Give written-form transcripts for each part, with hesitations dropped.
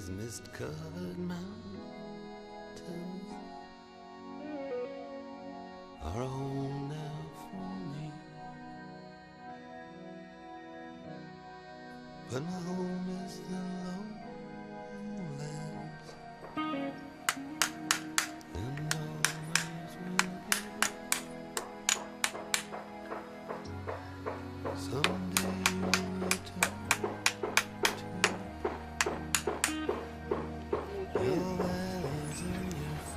These mist-covered mountains are a home now for me, but my home is the lowlands, and always will be. Someday you'll return to your valleys and your fields,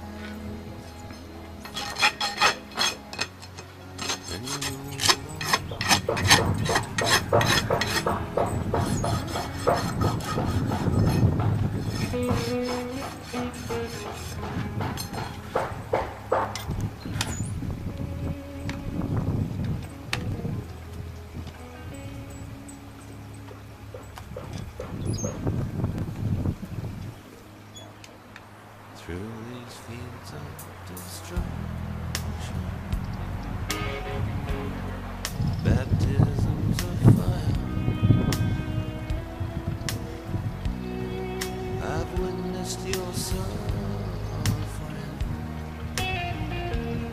and you through these fields of destruction, baptisms of fire, I've witnessed your suffering.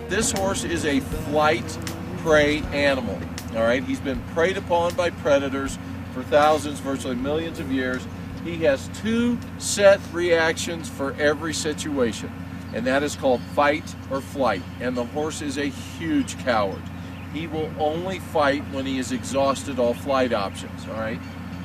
This horse is a flight prey animal. All right, he's been preyed upon by predators for thousands, virtually millions of years. He has two set reactions for every situation, and that is called fight or flight. And the horse is a huge coward. He will only fight when he has exhausted all flight options, all right?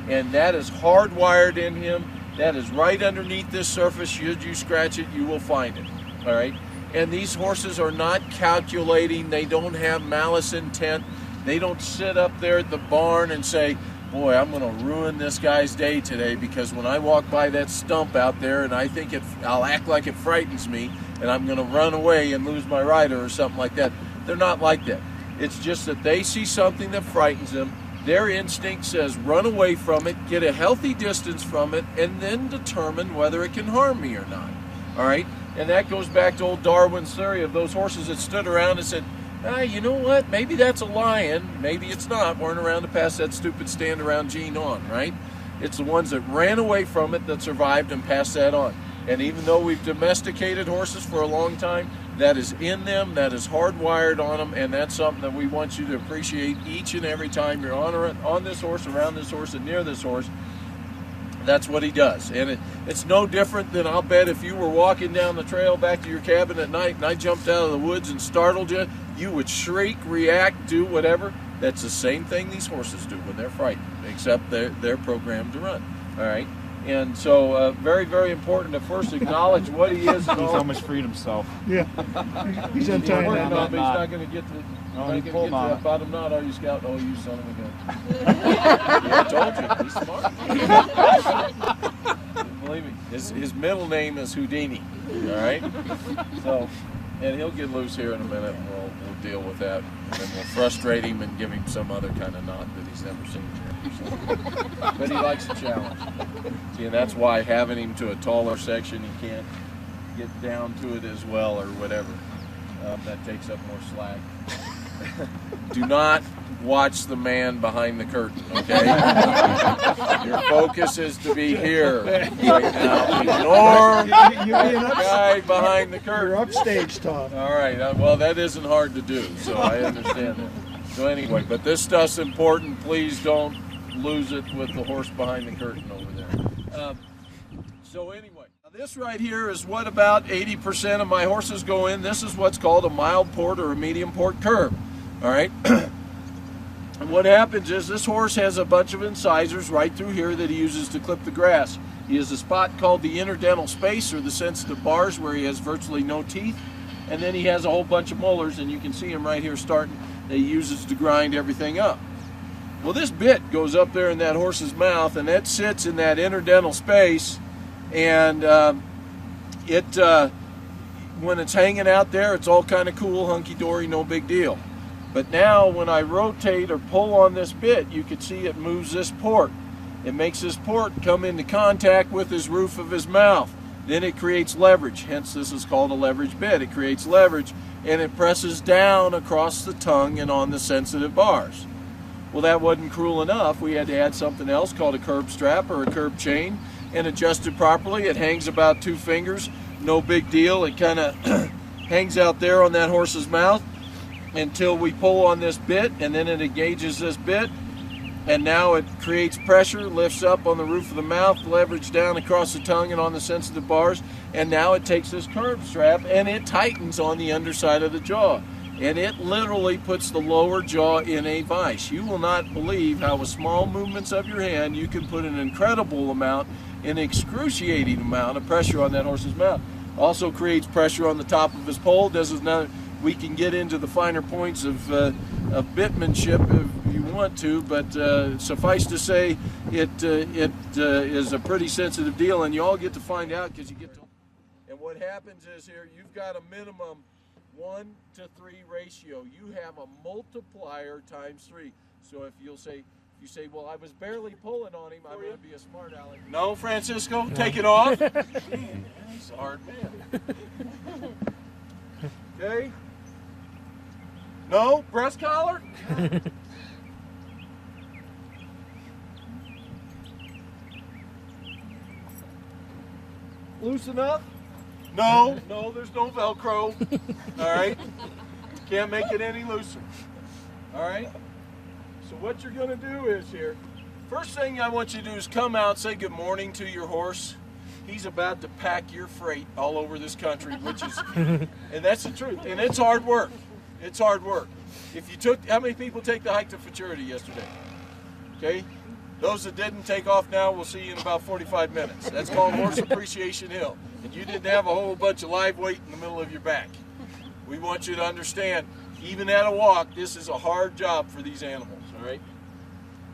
And that is hardwired in him. That is right underneath this surface. Should you scratch it, you will find it, all right? And these horses are not calculating. They don't have malice intent. They don't sit up there at the barn and say, boy, I'm going to ruin this guy's day today because when I walk by that stump out there and I think I'll act like it frightens me and I'm going to run away and lose my rider or something like that. They're not like that. It's just that they see something that frightens them. Their instinct says run away from it, get a healthy distance from it, and then determine whether it can harm me or not. All right? And that goes back to old Darwin's theory of those horses that stood around and said, you know what, maybe that's a lion, maybe it's not, weren't around to pass that stupid stand around gene on, right? It's the ones that ran away from it that survived and passed that on. And even though we've domesticated horses for a long time, that is in them, that is hardwired on them, and that's something that we want you to appreciate each and every time you're on this horse, around this horse, and near this horse. That's what he does. And it's no different than, I'll bet, if you were walking down the trail back to your cabin at night and I jumped out of the woods and startled you, you would shriek, react, do whatever. That's the same thing these horses do when they're frightened, except they're programmed to run. All right? And so very, very important to first acknowledge what he is. He's almost freed himself. Yeah. He's untying that knot. But he's not going to get to that bottom knot, are you, Scout? Oh, you son of a gun. Yeah, I told you. He's smart. Believe me. His middle name is Houdini. All right? So, and he'll get loose here in a minute, and we'll deal with that. And then we'll frustrate him and give him some other kind of knot that he's never seen before. So. But he likes a challenge. See, and that's why having him to a taller section, he can't get down to it as well or whatever. That takes up more slack. Do not watch the man behind the curtain, okay? Your focus is to be here right now. Ignore the guy behind the curtain. You're upstage, Tom. All right. Well, that isn't hard to do, so I understand that. So anyway, but this stuff's important. Please don't lose it with the horse behind the curtain over there. So anyway, this right here is what about 80% of my horses go in. This is what's called a mild port or a medium port curve. All right. And what happens is this horse has a bunch of incisors right through here that he uses to clip the grass. He has a spot called the interdental space, or the sensitive bars, where he has virtually no teeth. And then he has a whole bunch of molars, and you can see him right here starting, that he uses to grind everything up. Well, this bit goes up there in that horse's mouth, and that sits in that interdental space, and when it's hanging out there, it's all kind of cool, hunky-dory, no big deal. But now when I rotate or pull on this bit, you can see it moves this port. It makes this port come into contact with his roof of his mouth. Then it creates leverage, hence this is called a leverage bit. It creates leverage, and it presses down across the tongue and on the sensitive bars. Well, that wasn't cruel enough. We had to add something else called a curb strap or a curb chain, and adjusted properly. It hangs about 2 fingers, no big deal. It kind of hangs out there on that horse's mouth until we pull on this bit, and then it engages this bit, and now it creates pressure, lifts up on the roof of the mouth, leverage down across the tongue and on the sensitive bars, and now it takes this curved strap and it tightens on the underside of the jaw. And it literally puts the lower jaw in a vise. You will not believe how with small movements of your hand you can put an incredible amount, an excruciating amount of pressure on that horse's mouth. Also creates pressure on the top of his poll. This is another, we can get into the finer points of bitmanship if you want to, but suffice to say it is a pretty sensitive deal, and you all get to find out because you get to. And what happens is here, you've got a minimum 1 to 3 ratio. You have a multiplier times 3. So if you say, well, I was barely pulling on him, I'm going to be a smart aleck. No, Francisco, take it off. Man, he's a hard man. Okay. No, breast collar. Loosen up. No, there's no Velcro. All right. Can't make it any looser. All right. So what you're going to do is here, first thing I want you to do is come out, say good morning to your horse. He's about to pack your freight all over this country, which is, and that's the truth. And it's hard work. It's hard work. If you took, how many people take the hike to futurity yesterday? Okay. Those that didn't take off now, we'll see you in about 45 minutes. That's called Horse Appreciation Hill. And you didn't have a whole bunch of live weight in the middle of your back. We want you to understand, even at a walk, this is a hard job for these animals, all right?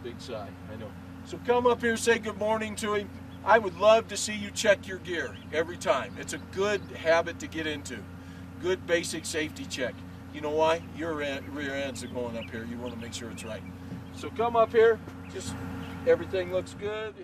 Big sigh, I know. So come up here, say good morning to him. I would love to see you check your gear every time. It's a good habit to get into. Good basic safety check. You know why? Your rear ends are going up here. You want to make sure it's right. So come up here, just everything looks good.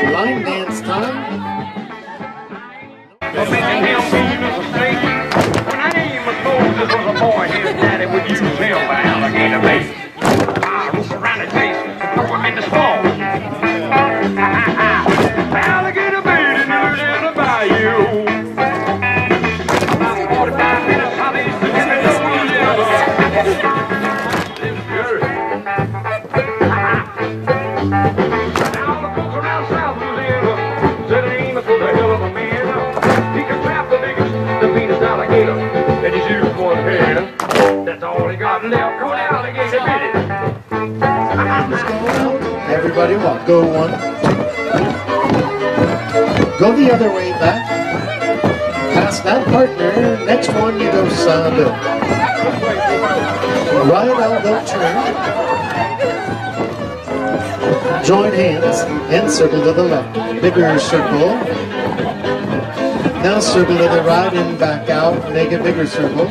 Line dance time. Making him be a mistake. When I name a soldier was a boy, his daddy would use him for alligator bait. I rope around the chase, throw him in the swamp. Alligator bait in the bayou. About 45 minutes, honey, to get me to now the folks around South Louisiana said it ain't for the hell of a man. He can trap the meanest alligator, and he's used one hand. That's all he got left. Come on, alligator, get it. Everybody walk. Go one. Go the other way back. Past that partner. Next one you go side. Right elbow turn. Join hands and circle to the left. Bigger circle. Now circle to the right and back out. Make a bigger circle.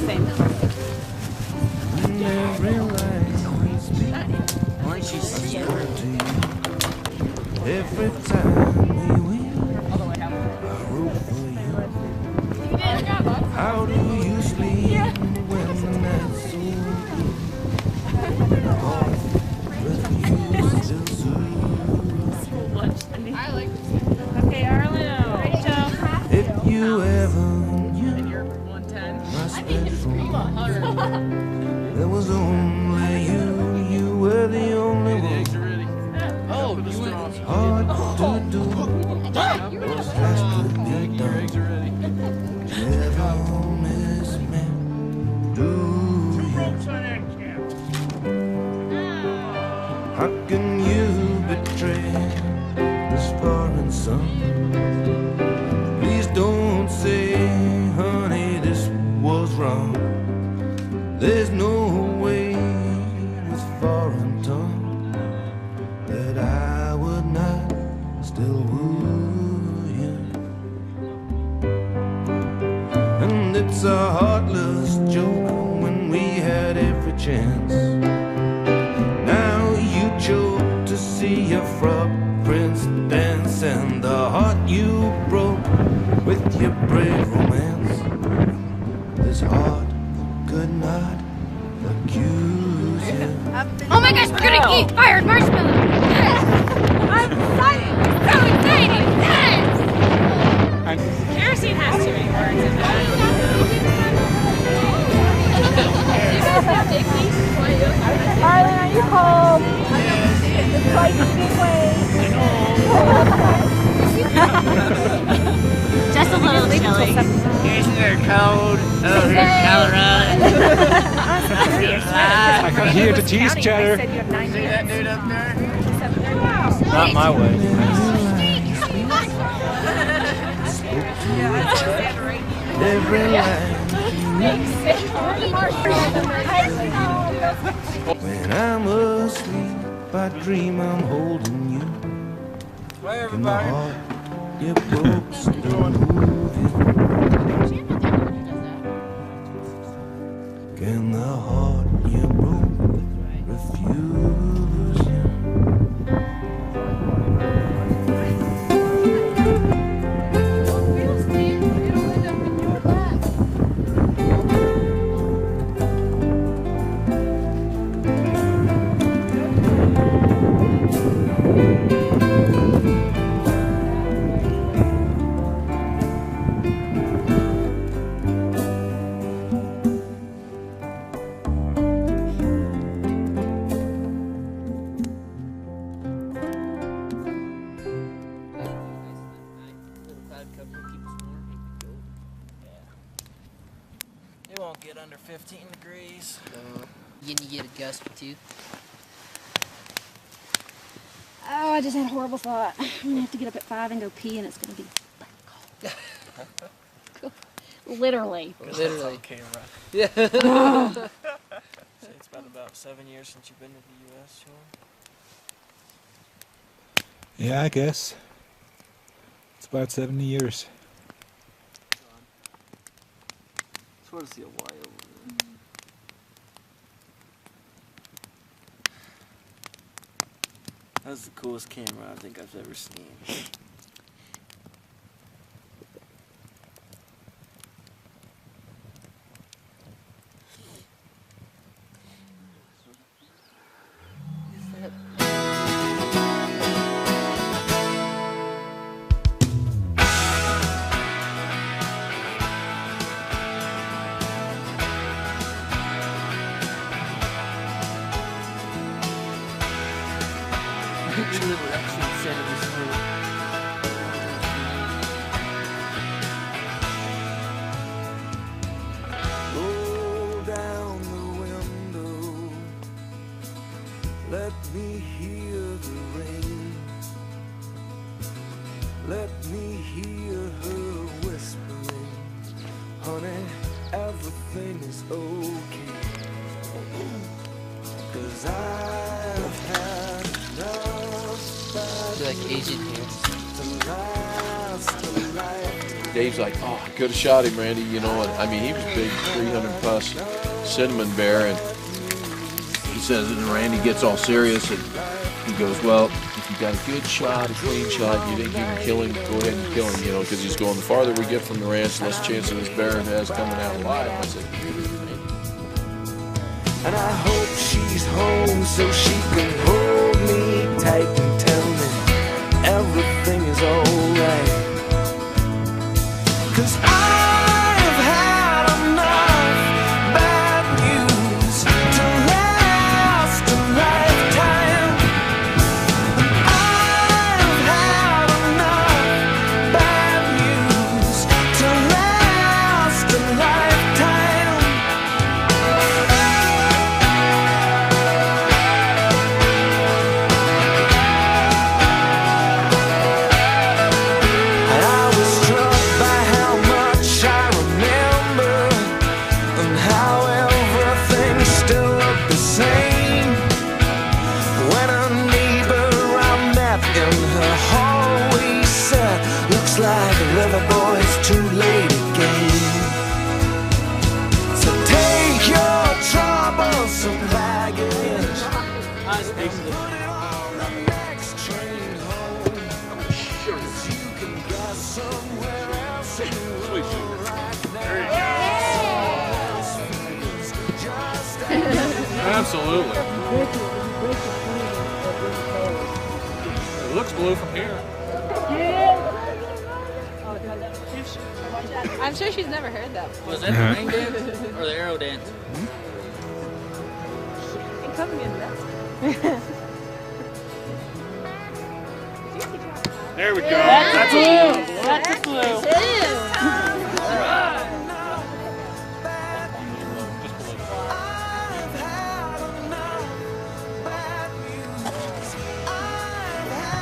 Same. Every time we win, I root for you. How do you sleep when the night's so blue? Oh, but you still soothe. Okay, Arlen. Rachel. If you ever knew And you're 110. my spectrum, there was only you. You were the only one. Oh, you went. Hard to do. Was fast to be done. Never miss me. Do you? How can you betray this foreign sun? Please don't say, honey, this was wrong. There's no way with foreign tongue that I would not still woo you. And it's a heartless joke when we had every chance. Now you choke to see your frog prince dance, and the heart you broke with your brave romance. This heart could not accuse you. Oh my gosh, we're gonna eat fired marshmallows! Yes! I'm excited! So excited! Yes! Kerosene has too many words in that. Arlen, are you cold? It's like a big wave. Just a little chilly. They're cold. Oh, here's Colorado. I come here to tease Cheddar. See that dude up there? Not my way. Every line when I'm asleep, I dream I'm holding you. In the heart you broke, still moving. Can the heart you broke refuse you? It won't get under 15 degrees. You get a gust or two. Oh, I just had a horrible thought. I'm gonna have to get up at 5 and go pee, and it's gonna be cold. Literally. Literally. Camera. Yeah. So it's been about 7 years since you've been to the U.S., Sean? Yeah, I guess. It's about 70 years. Just want to see a Y over there. That's the coolest camera I think I've ever seen. Roll down the window, let me hear the rain. Let me hear her whispering, honey, everything is okay. 'Cause I've had enough I feel like Asian hair. to last a lifetime. Dave's like, oh, I could have shot him, Randy. You know, and, I mean, he was a big 300-plus cinnamon bear, and he says, and Randy gets all serious, and he goes, well, if you got a good shot, a clean shot, you think you can kill him, go ahead and kill him, you know, because he's going, the farther we get from the ranch, the less chance of this bear has coming out alive. I said, and I hope she's home so she can hold me tight and tell me everything is alright. 'Cause I've had enough bad news to last a lifetime. I've had enough bad news to last a lifetime. And I was struck by how much I remember and how everything still looked the same. When a neighbor I met in her hallway said, looks like the river boy's too late again. So take your troublesome baggage and put it on the next train home. 'Cause you can go somewhere else and right now. Absolutely. It looks blue from here. I'm sure she's never heard that before. Was that the ring dance or the arrow dance? It could be in that. There we go. That's That's blue. blue. That's a blue.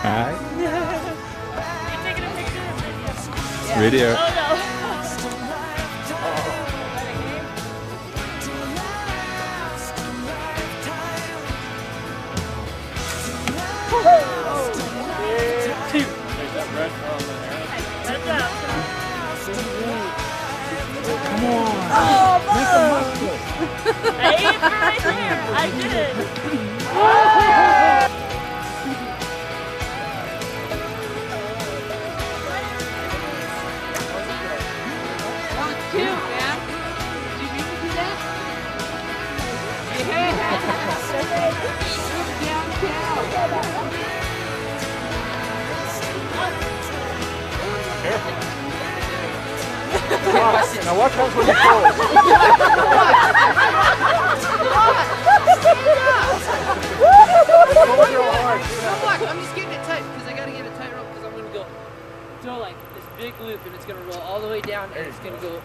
Alright. You're taking a picture? Radio. Oh no. Come on. Oh, Make a muscle. I aimed for right there. I did. Two, man. Did you mean to do that? Now watch out when you fall. I'm just getting it tight because I gotta get it tight rope because I'm gonna go throw like this big loop and it's gonna roll all the way down and it's gonna go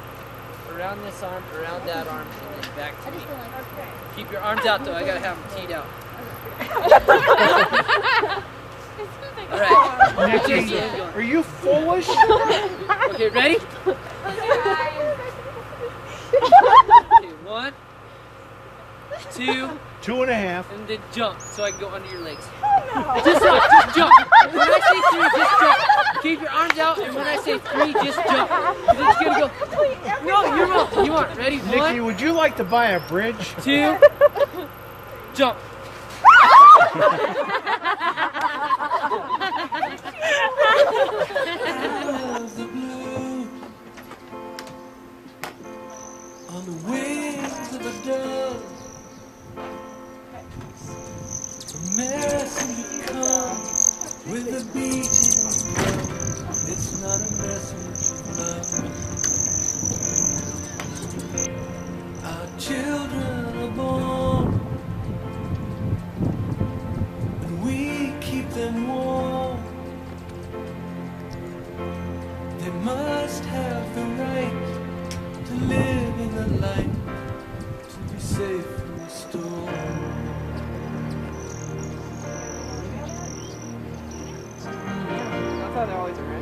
around this arm, around that arm, and then back to me. Keep your arms out though. I gotta have them teed out. All right. Nikki, are you foolish? Okay, ready? Okay, 1, 2, 2.5. and then jump so I can go under your legs. Just jump. When I say 3, just jump. Keep your arms out, and when I say 3, just jump. It's gonna go. No, you're wrong. You want ready? Nikki, 1, would you like to buy a bridge? 2, jump. On the wings of a dove, a messenger comes with a beating drum. It's not a message of love. Our children are born, and we keep them warm. They must have the right to live in the light, to be safe from the storm. That's how they're always around.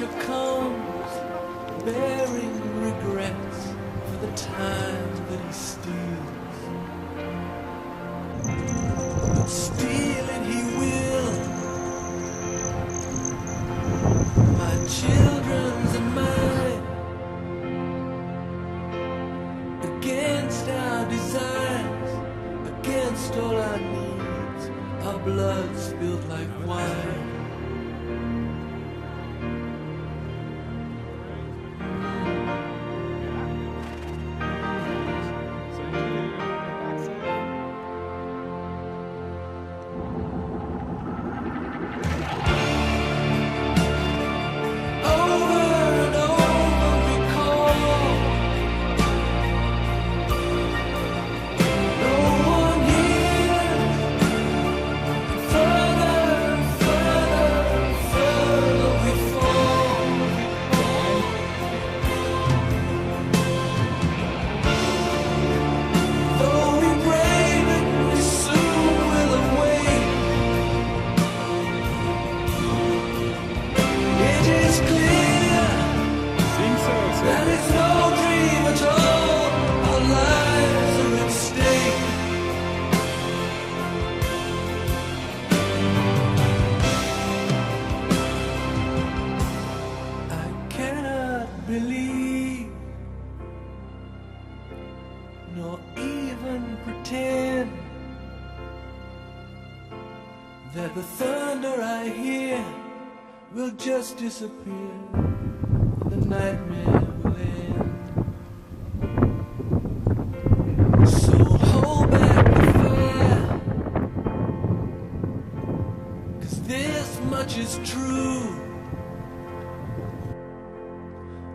future comes bearing regrets for the time that he steals. But stealing he will. My children's and mine, against our desires, against all our needs, our blood spilled like wine. Nor even pretend that the thunder I hear will just disappear and the nightmare will end. So hold back the fire, 'cause this much is true.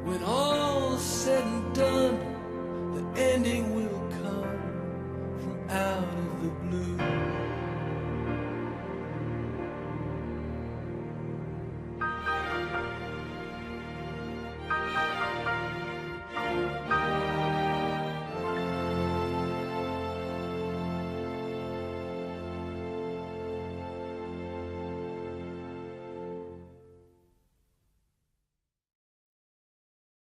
When all's said and done, the ending will come from out of the blue.